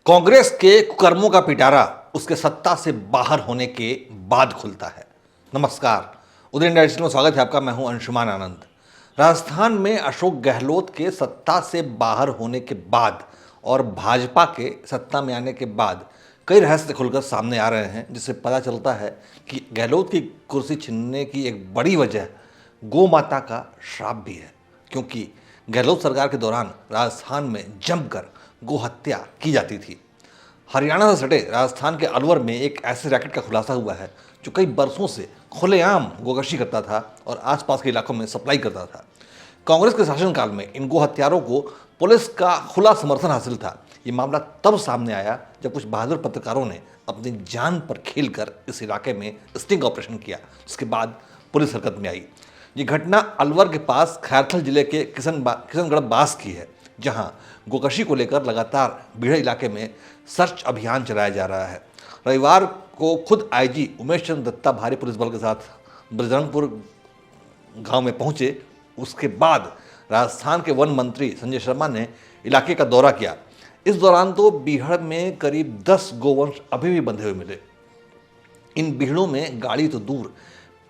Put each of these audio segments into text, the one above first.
कांग्रेस के कुकर्मों का पिटारा उसके सत्ता से बाहर होने के बाद खुलता है। नमस्कार, उदय इंडिया डिजिटल में स्वागत है आपका। मैं हूं अंशुमान आनंद। राजस्थान में अशोक गहलोत के सत्ता से बाहर होने के बाद और भाजपा के सत्ता में आने के बाद कई रहस्य खुलकर सामने आ रहे हैं, जिससे पता चलता है कि गहलोत की कुर्सी छीनने की एक बड़ी वजह गौ माता का श्राप भी है। क्योंकि गहलोत सरकार के दौरान राजस्थान में जमकर गौ हत्या की जाती थी। हरियाणा से सटे राजस्थान के अलवर में एक ऐसे रैकेट का खुलासा हुआ है जो कई बरसों से खुलेआम गोकशी करता था और आसपास के इलाकों में सप्लाई करता था। कांग्रेस के शासनकाल में इन गो हत्यारों को पुलिस का खुला समर्थन हासिल था। ये मामला तब सामने आया जब कुछ बहादुर पत्रकारों ने अपनी जान पर खेलकर इस इलाके में स्टिंग ऑपरेशन किया, जिसके बाद पुलिस हरकत में आई। ये घटना अलवर के पास खैरथल जिले के किशनगढ़ बास की है, जहां गोकशी को लेकर लगातार बीड़ा इलाके में सर्च अभियान चलाया जा रहा है। रविवार को खुद आईजी उमेश चंद्र दत्ता भारी पुलिस बल के साथ बजरंगपुर गांव में पहुंचे। उसके बाद राजस्थान के वन मंत्री संजय शर्मा ने इलाके का दौरा किया। इस दौरान तो बीहड़ में करीब 10 गोवंश अभी भी बंधे हुए मिले। इन बीहड़ों में गाड़ी तो दूर,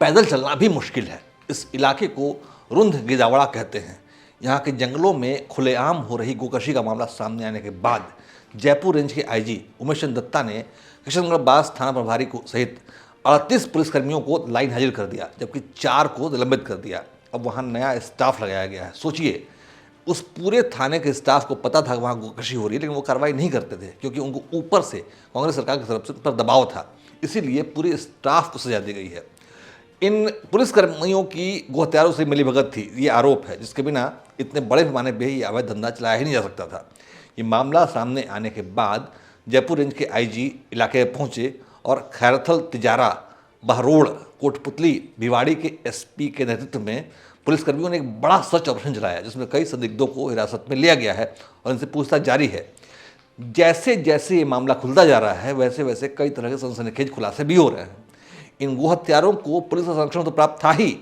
पैदल चलना भी मुश्किल है। इस इलाके को रुंध गिदावड़ा कहते हैं। यहाँ के जंगलों में खुलेआम हो रही गोकशी का मामला सामने आने के बाद जयपुर रेंज के आईजी उमेश चंद्र दत्ता ने किशनगढ़ बास थाना प्रभारी को सहित 38 पुलिसकर्मियों को लाइन हाजिर कर दिया, जबकि 4 को निलंबित कर दिया। अब वहाँ नया स्टाफ लगाया गया है। सोचिए, उस पूरे थाने के स्टाफ को पता था कि वहाँ गोकशी हो रही है, लेकिन वो कार्रवाई नहीं करते थे क्योंकि उनको ऊपर से कांग्रेस सरकार की तरफ से उन पर दबाव था। इसीलिए पूरे स्टाफ को सजा दी गई है। इन पुलिसकर्मियों की गो हत्यारों से मिलीभगत थी, ये आरोप है, जिसके बिना इतने बड़े पैमाने पर ये अवैध धंधा चलाया ही नहीं जा सकता था। ये मामला सामने आने के बाद जयपुर रेंज के आईजी इलाके में पहुंचे और खैरथल, तिजारा, बहरोड़, कोटपुतली, भिवाड़ी के एसपी के नेतृत्व में पुलिसकर्मियों ने एक बड़ा सर्च ऑपरेशन चलाया, जिसमें कई संदिग्धों को हिरासत में लिया गया है और इनसे पूछताछ जारी है। जैसे जैसे ये मामला खुलता जा रहा है, वैसे वैसे कई तरह के सनसनीखेज खुलासे भी हो रहे हैं। इन गो हत्यारों को पुलिस का संरक्षण तो प्राप्त था ही,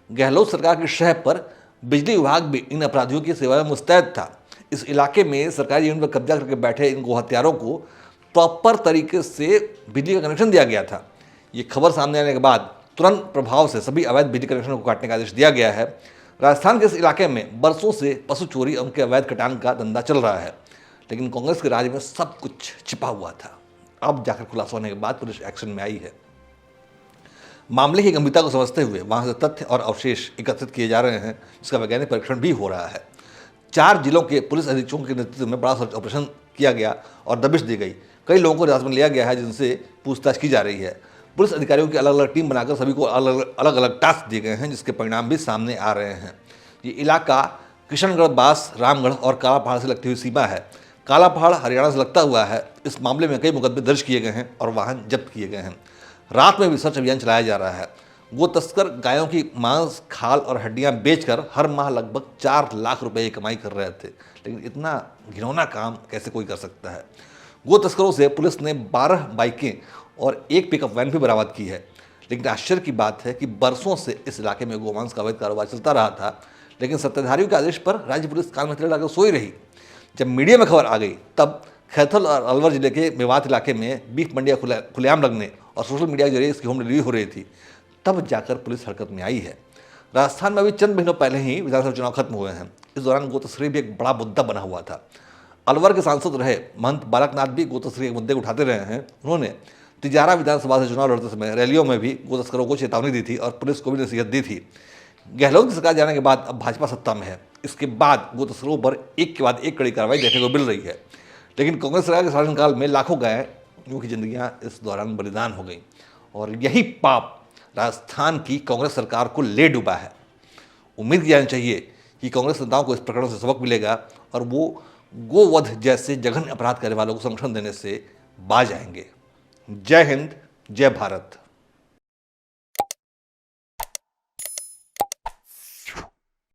गहलोत सरकार की शह पर बिजली विभाग भी इन अपराधियों की सेवा में मुस्तैद था। इस इलाके में सरकारी जमीन पर कब्जा करके बैठे इन गो हत्यारों को प्रॉपर तरीके से बिजली का कनेक्शन दिया गया था। ये खबर सामने आने के बाद तुरंत प्रभाव से सभी अवैध बिजली कनेक्शनों को काटने का आदेश दिया गया है। राजस्थान के इस इलाके में बरसों से पशु चोरी और उनके अवैध कटान का धंधा चल रहा है, लेकिन कांग्रेस के राज में सब कुछ छिपा हुआ था। अब जाकर खुलासा होने के बाद पुलिस एक्शन में आई है। मामले की गंभीरता को समझते हुए वहां से तथ्य और अवशेष एकत्रित किए जा रहे हैं, जिसका वैज्ञानिक परीक्षण भी हो रहा है। 4 जिलों के पुलिस अधीक्षकों के नेतृत्व में बड़ा सर्च ऑपरेशन किया गया और दबिश दी गई। कई लोगों को हिरासत में लिया गया है, जिनसे पूछताछ की जा रही है। पुलिस अधिकारियों की अलग अलग टीम बनाकर सभी को अलग अलग टास्क दिए गए हैं, जिसके परिणाम भी सामने आ रहे हैं। ये इलाका किशनगढ़, बास, रामगढ़ और काला पहाड़ से लगती हुई सीमा है। काला पहाड़ हरियाणा से लगता हुआ है। इस मामले में कई मुकदमे दर्ज किए गए हैं और वाहन जब्त किए गए हैं। रात में भी सर्च अभियान चलाया जा रहा है। गो तस्कर गायों की मांस, खाल और हड्डियां बेचकर हर माह लगभग 4 लाख रुपए की कमाई कर रहे थे। लेकिन इतना घिनौना काम कैसे कोई कर सकता है। गो तस्करों से पुलिस ने 12 बाइकें और एक पिकअप वैन भी बरामद की है। लेकिन आश्चर्य की बात है कि बरसों से इस इलाके में गोमांस का अवैध कारोबार चलता रहा था, लेकिन सत्ताधारियों के आदेश पर राज्य पुलिस कान में तेल डालकर सोई रही। जब मीडिया में खबर आ गई, तब खैरथल और अलवर जिले के मेवात इलाके में बीफ मंडियां खुलेआम लगने और सोशल मीडिया के जरिए इसकी होम डिलीवरी हो रही थी, तब जाकर पुलिस हरकत में आई है। राजस्थान में अभी चंद महीनों पहले ही विधानसभा चुनाव खत्म हुए हैं। इस दौरान गो तस्करी भी एक बड़ा मुद्दा बना हुआ था। अलवर के सांसद रहे महंत बालकनाथ भी गो तस्करी के मुद्दे को उठाते रहे हैं। उन्होंने तिजारा विधानसभा से चुनाव लड़ते समय रैलियों में भी गो तस्करों को चेतावनी दी थी और पुलिस को भी नसीहत दी थी। गहलोत की सरकार जाने के बाद अब भाजपा सत्ता में है। इसके बाद गो तस्करों पर एक के बाद एक कड़ी कार्रवाई देखने को मिल रही है। लेकिन कांग्रेस सरकार के शासनकाल में लाखों गायों की जिंदगियां इस दौरान बलिदान हो गई और यही पाप राजस्थान की कांग्रेस सरकार को ले डूबा है। उम्मीद की जानी चाहिए कि कांग्रेस नेताओं को इस प्रकरण से सबक मिलेगा और वो गोवध जैसे जघन्य अपराध करने वालों को संरक्षण देने से बाज आएंगे। जय हिंद, जय भारत।